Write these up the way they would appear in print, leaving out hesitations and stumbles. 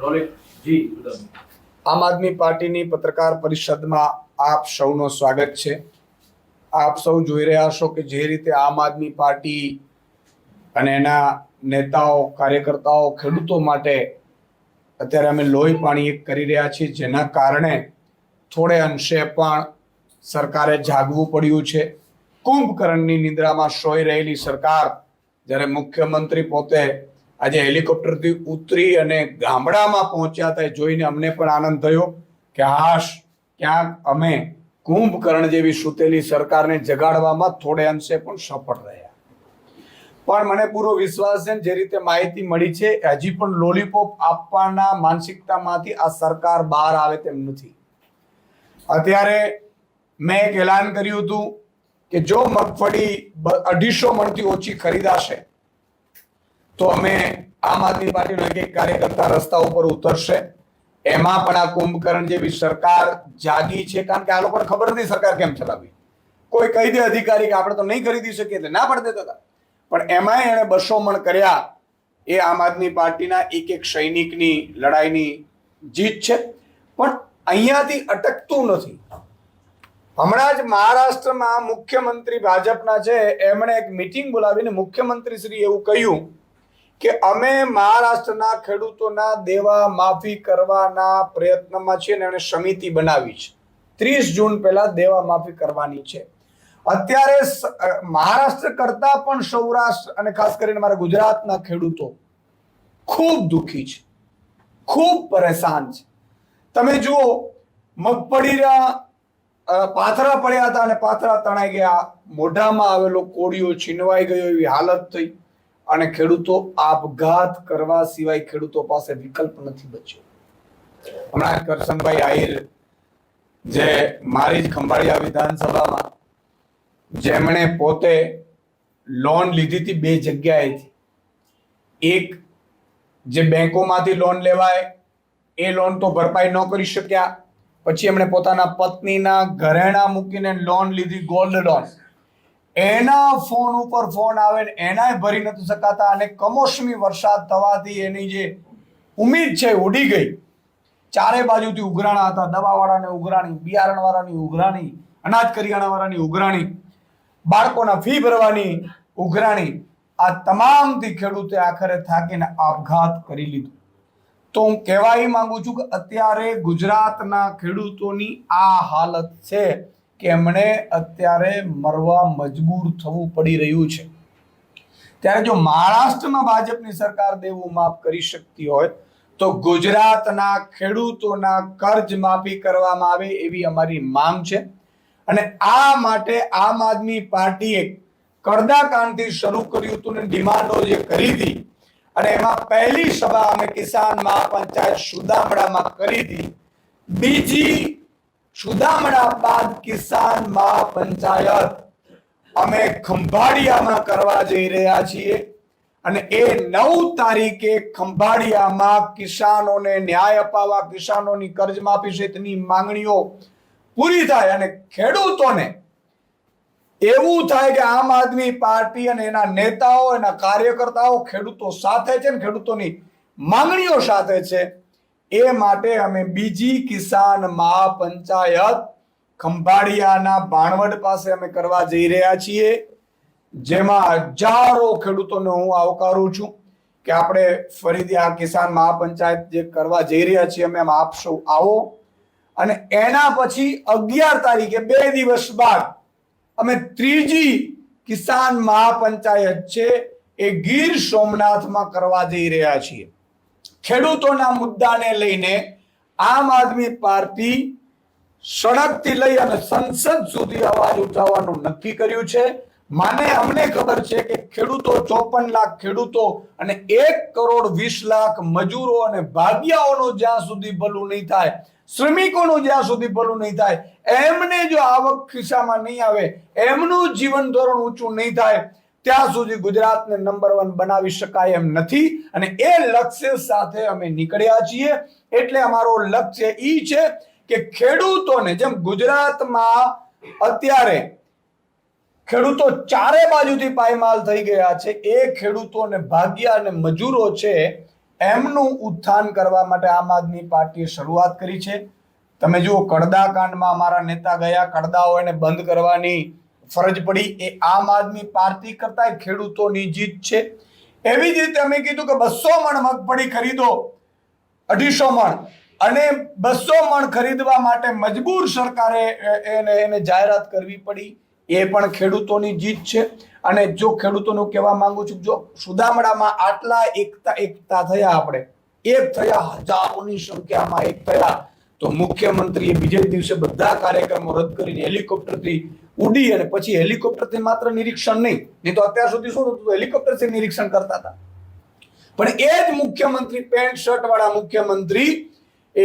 આમ આદમી પાર્ટીની પત્રકાર પરિષદમાં આપ સૌનો સ્વાગત છે। આપ સૌ જોઈ રહ્યા છો કે જે રીતે આમ આદમી પાર્ટી અને એના નેતાઓ કાર્યકર્તાઓ ખેડૂતો માટે અત્યારે અમે લોહી પાણી એક કરી રહ્યા છીએ, જેના કારણે થોડે અંશે પણ સરકારે જાગવું પડ્યું છે। કુંભકર્ણની નિદ્રામાં સોઈ રહેલી સરકાર જ્યારે મુખ્યમંત્રી પોતે આજે હેલિકોપ્ટરથી ઉતરી અને ગામડામાં પહોંચ્યા હતા, જોઈને અમને પણ આનંદ થયો કે હાશ ક્યાંક અમે કુંભકર્ણ જેવી સૂતેલી સરકારને જગાડવામાં થોડે અંશે પણ સફળ રહ્યા। પણ મને પૂરો વિશ્વાસ છે જે રીતે માહિતી મળી છે, હજી પણ લોલીપોપ આપવાના માનસિકતામાંથી આ સરકાર બહાર આવે તેમ નથી। અત્યારે મેં એક એલાન કર્યું હતું કે જો મગફળી 250 મણથી ઓછી ખરીદાશે તો અમે આમ આદમી પાર્ટીનો એક કાર્યકર્તા રસ્તા ઉપર ઉતરશે। એમાં પણ આ કુંભકર્ણ જેવી સરકાર જાગી છે, કારણ કે આ લોકોને ખબર નથી સરકાર કેમ ચલાવી। કોઈ કહી દે અધિકારી કે આપણે તો નહીં ખરીદી શકીએ એટલે ના પડે દેતા હતા, પણ એમાંય એણે 200 મણ કર્યા। એ આમ આદમી પાર્ટીના એક સૈનિકની લડાઈની જીત છે। પણ અહીંયાથી અટકતું નથી। હમણાં જ મહારાષ્ટ્રમાં મુખ્યમંત્રી ભાજપના છે, એમણે એક મીટિંગ બોલાવીને મુખ્યમંત્રી શ્રી એવું કહ્યું કે અમે મહારાષ્ટ્રના ખેડૂતોના દેવા માફી કરવાના પ્રયત્નમાં છીએ અને એણે સમિતિ બનાવી છે। 30 જૂન પહેલા દેવા માફી કરવાની છે। અત્યારે મહારાષ્ટ્ર કરતા પણ સૌરાષ્ટ્ર અને ખાસ કરીને મારા ગુજરાતના ખેડૂતો ખૂબ દુઃખી છે, ખૂબ પરેશાન છે। તમે જુઓ, મગફળીના પાથરા પડ્યા હતા અને પાથરા તણાઈ ગયા, મોઢામાં આવેલો કોળિયો છીનવાઈ ગયો એવી હાલત થઈ અને ખેડૂતો આપઘાત કરવા સિવાય ખેડૂતો પાસે વિકલ્પ નથી બચ્યો। હમણાં કરશનભાઈ આહિર, જે મારી જ ખંભાળિયા વિધાનસભામાં, જેમણે પોતે લોન લીધી હતી 2 જગ્યાએથી, એક જે બેંકોમાંથી લોન લેવાય એ લોન તો ભરપાઈ ન કરી શક્યા, પછી એમણે પોતાના પત્નીના ઘરેણા મૂકીને લોન લીધી, ગોલ્ડ લોન। એના ફોન ઉપર ફોન આવે ને એનાય ભરી નથી શકાતા અને કમોસમી વરસાદ થવાથી એની જે ઉમ્મીદ છે ઉડી ગઈ। ચારે બાજુથી ઉઘરાણા હતા, દવાવાળાને ઉઘરાણી, બિયારણવાળાની ઉઘરાણી, અનાજ કરિયાણાવાળાની ઉઘરાણી, બાળકોના ફી ભરવાની ઉઘરાણી। આ તમામથી ખેડૂતે આખરે થાકીને આપઘાત કરી લીધું। તો હું કહેવા એ માંગુ છું કે અત્યારે ગુજરાતના ખેડૂતોની આ હાલત છે કે એમણે અત્યારે મરવા મજબૂર થવું પડી રહ્યું છે। ત્યારે જો મહારાષ્ટ્રમાં ભાજપની સરકાર દેવું માફ કરી શકતી હોય તો ગુજરાતના ખેડૂતોના કર્જ માફી કરવામાં આવે એવી અમારી માંગ છે। અને આ માટે આમ આદમી પાર્ટીએ કડદાકાંડથી શરૂ કર્યું હતું ને ડિમાન્ડો જે કરી હતી, અને એમાં પહેલી સભા અમે કિસાન મહાપંચાયત સુદામડામાં કરી હતી। બીજી સુદામડા બાદ કિસાન મહાપંચાયત અમે ખંભાળિયામાં કરવા જઈ રહ્યા છીએ અને એ 9 તારીખે ખંભાળિયામાં કિસાનોને ન્યાય અપાવવા, કિસાનોની કર્જમાફી સહિતની માંગણીઓ પૂરી થાય અને ખેડૂતોને એવું થાય કે આમ આદમી પાર્ટી અને એના નેતાઓ, એના કાર્યકર્તાઓ ખેડૂતો સાથે છે ને ખેડૂતોની માંગણીઓ સાથે છે। એ માટે અમે બીજી કિસાન મહાપંચાયત ખંભાળિયાના ભાણવડ પાસે અમે કરવા જઈ રહ્યા છીએ, જેમાં હજારો ખેડૂતોને હું આવકારું છું કે આપણે ફરીથી આ કિસાન મહાપંચાયત જે કરવા જઈ રહ્યા છીએ અમે, આપ સૌ આવો। અને એના પછી 11 તારીખે 2 દિવસ બાદ અમે ત્રીજી કિસાન મહાપંચાયત છે એ ગીર સોમનાથમાં કરવા જઈ રહ્યા છીએ। ખેડૂતોના મુદ્દાને લઈને આમ આદમી પાર્ટી સડકથી લઈ અને સંસદ સુધી અવાજ ઉઠાવવાનું નક્કી કર્યું છે। અમને ખબર છે કે ખેડૂતો 54 લાખ ખેડૂતો અને 1,20,00,000 મજૂરો અને ભાગિયાઓનું જ્યાં સુધી ભલું નહીં થાય, શ્રમિકોનું જ્યાં સુધી ભલું નહીં થાય, એમને જો આવક ખિસ્સામાં નહીં આવે, એમનું જીવન ધોરણ ઊંચું નહીં થાય, ત્યાં સુધી ગુજરાતને નંબર 1 બનાવી શકાય એમ નથી। અને એ લક્ષ્ય સાથે અમે નીકળ્યા છીએ। એટલે અમારો લક્ષ્ય ઈ છે કે ખેડૂતોને, જેમ ગુજરાતમાં અત્યારે ખેડૂતો ચારે બાજુથી પાયમાલ થઈ ગયા છે, એ ખેડૂતો અને ભાગ્યા અને મજૂરો છે એમનું ઉત્થાન કરવા માટે આમ આદમી પાર્ટીએ શરૂઆત કરી છે. તમે જુઓ, કડદા કાંડમાં અમારા નેતા ગયા, કડદાઓ એને બંધ કરવાની ફરજ પડી. એ આમ આદમી પાર્ટી કરતા ખેડૂતોની જીત છે. એવી જ રીતે અમે કીધું કે 200 મણ મગફળી ખરીદો, 250 મણ, અને 200 મણ ખરીદવા માટે મજબૂર સરકારે એને જાહેરાત કરવી પડી. એ પણ ખેડૂતોની જીત છે. અને જો ખેડૂતોનું કહેવા માંગુ છું, જો સુદામડામાં આટલા એકતા થયા, આપણે એક થયા, હજારોની સંખ્યામાં એક થયા, તો મુખ્યમંત્રીએ બીજે દિવસે બધા કાર્યક્રમો રદ કરીને હેલિકોપ્ટરથી ઉડી, અને પછી હેલિકોપ્ટરથી માત્ર નિરીક્ષણ નહીં તો અત્યાર સુધી શું હતું, હેલિકોપ્ટરથી નિરીક્ષણ કરતા હતા. પણ એ જ મુખ્યમંત્રી, પેન્ટ શર્ટ વાળા મુખ્યમંત્રી, એ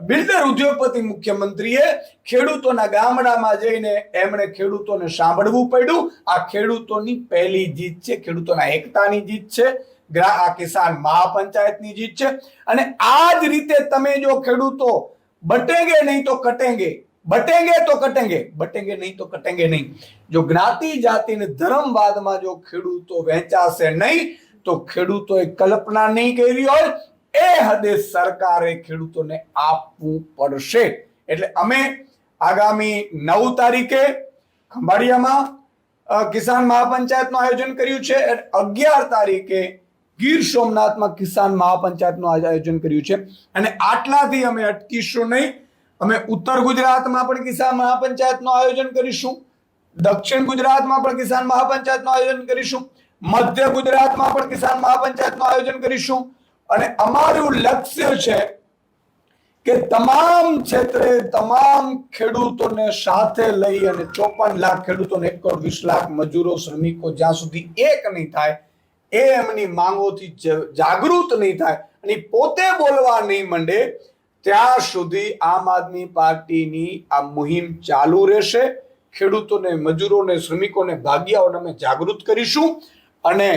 બિલ્ડર ઉદ્યોગપતિ મુખ્યમંત્રીએ ખેડૂતોના ગામડામાં જઈને એમણે ખેડૂતોને સાંભળવું પડ્યું. આ ખેડૂતોની પહેલી જીત છે, ખેડૂતોના એકતાની જીત છે, આ કિસાન મહાપંચાયતની જીત છે. અને આ જ રીતે તમે જો ખેડૂતો બટેંગે નહીં તો કટેંગે, બટેંગે તો કટેંગે, બટેંગે નહીં તો કટેંગે નહીં, જો જ્ઞાતિ જાતિ ને ધર્મવાદમાં જો ખેડૂતો વહેંચાશે નહીં તો ખેડૂતોએ કલ્પના નહીં કરી હોય એ હદે સરકારે ખેડૂતોને આપવું પડશે. એટલે અમે આગામી 9 તારીખે ખંભાળિયામાં કિસાન મહાપંચાયતનું આયોજન કર્યું છે. 11 તારીખે ગીર સોમનાથમાં કિસાન મહાપંચાયતનું આયોજન કર્યું છે. અને આટલાથી અમે અટકીશું નહીં. અમે ઉત્તર ગુજરાતમાં પણ કિસાન મહાપંચાયતનું આયોજન કરીશું, દક્ષિણ ગુજરાતમાં પણ કિસાન મહાપંચાયતનું આયોજન કરીશું, મધ્ય ગુજરાતમાં પણ કિસાન મહાપંચાયતનું આયોજન કરીશું. અને અમારું લક્ષ્ય છે કે તમામ ક્ષેત્રે તમામ ખેડૂતોને સાથે લઈ અને 54 લાખ ખેડૂતોને 1.20 લાખ મજૂરો, શ્રમિકો જ્યાં સુધી એક નહીં થાય, એ એમની માંગોથી જાગૃત નહીં થાય અને પોતે બોલવા નહીં માંડે, ત્યાં સુધી આમ આદમી પાર્ટીની આ મુહિમ ચાલુ રહેશે. ખેડૂતોને, મજૂરોને, શ્રમિકોને, ભાગિયાઓને અમે જાગૃત કરીશું. અને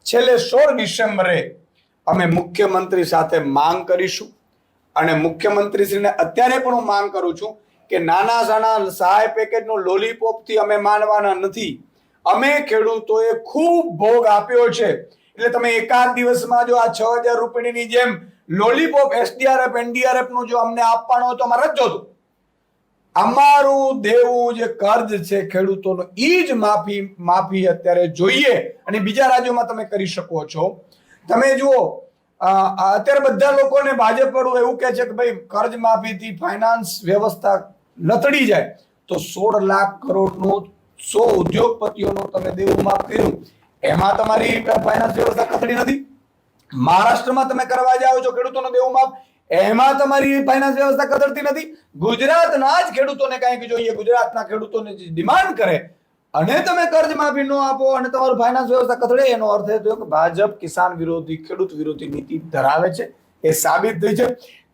છેલ્લે 16 ડિસેમ્બરે અમે મુખ્યમંત્રી સાથે માંગ કરીશું. અને મુખ્યમંત્રીશ્રીને અત્યારે પણ હું માંગ કરું છું કે નાના નાના સહાય પેકેજનો લોલીપોપથી અમે માનવાના નથી. અમે ખેડૂતોએ ખૂબ ભોગ આપ્યો છે. એટલે તમે એકાદ દિવસમાં જો આ 6000 રૂપિયાની જેમ લોલીપોપ SDRF NDRF નું જો અમને આપવાનો હોય તો અમારે જ જોતું. અમારું દેવું જે કર્જ છે ખેડૂતોનો, ઈ જ માફી અત્યારે જોઈએ. અને બીજા રાજ્યોમાં તમે કરી શકો છો. તમે જુઓ, અત્યારે બધા લોકોને ભાજપ વાળું એવું કહે છે કે ભાઈ કર્જ માફીથી ફાઇનાન્સ વ્યવસ્થા લથડી જાય, તો 16 લાખ કરોડનું 100 ઉદ્યોગપતિઓનું તમે દેવું માફ કર્યું, એમાં તમારી ફાઇનાન્સ વ્યવસ્થા કથળી નથી. મહારાષ્ટ્રમાં તમે કરવા જાઓ છો ખેડૂતોનું દેવું માફ, એમાં તમારી ફાઇનાન્સ વ્યવસ્થા કથળતી નથી. ગુજરાતના જ ખેડૂતોને કંઈક જોઈએ, ગુજરાતના ખેડૂતોને ડિમાન્ડ કરે અને તમે કર્જ માફી ન આપો અને તમારું ફાઇનાન્સ વ્યવસ્થા કથળે, એનો અર્થ એ થયો કે ભાજપ કિસાન વિરોધી, ખેડૂત વિરોધી નીતિ ધરાવે છે. એ સાબિત થઈ છે.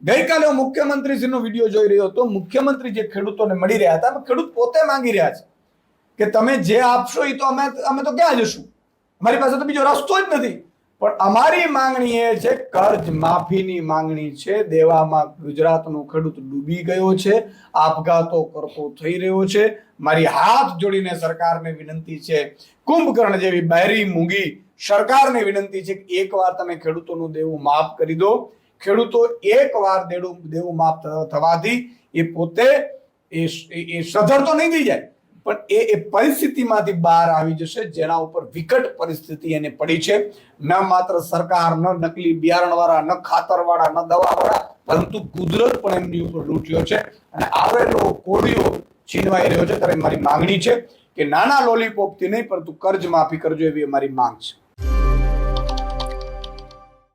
ગઈકાલે હું મુખ્યમંત્રીશ્રીનો વિડીયો જોઈ રહ્યો હતો. મુખ્યમંત્રી જે ખેડૂતોને મળી રહ્યા હતા, ખેડૂત પોતે માંગી રહ્યા છે કે તમે જે આપશો એ તો અમે તો ક્યાં જશું, અમારી પાસે તો બીજો રસ્તો જ નથી. પણ અમારી માંગણી એ છે, કર્જ માફીની માંગણી છે. દેવામાં ગુજરાતનો ખેડૂત ડૂબી ગયો છે, આપઘાતો કરતો થઈ રહ્યો છે. મારી હાથ જોડીને સરકારને વિનંતી છે, કુંભકર્ણ જેવી બહેરી મૂંગી સરકારને વિનંતી છે કે એકવાર તમે ખેડૂતોનું દેવું માફ કરી દો. ખેડૂતો એકવાર દેવું માફ થવાથી એ પોતે એ સધર તો નહીં થઈ જાય, પણ એ પરિસ્થિતિમાંથી બહાર આવી જશે જેના ઉપર વિકટ પરિસ્થિતિ એને પડી છે. ન માત્ર સરકાર, ન નકલી બિયારણ વાળા, ન ખાતર વાળા, ન દવા વાળા, પરંતુ કુદરત પણ એમની ઉપર લૂંટ્યો છે અને આવેલો કોળીઓ છીનવાઈ રહ્યો છે. ત્યારે મારી માંગણી છે કે નાના લોલીપોપથી નહીં પરંતુ કર્જ માફી કરજો, એવી અમારી માંગ છે.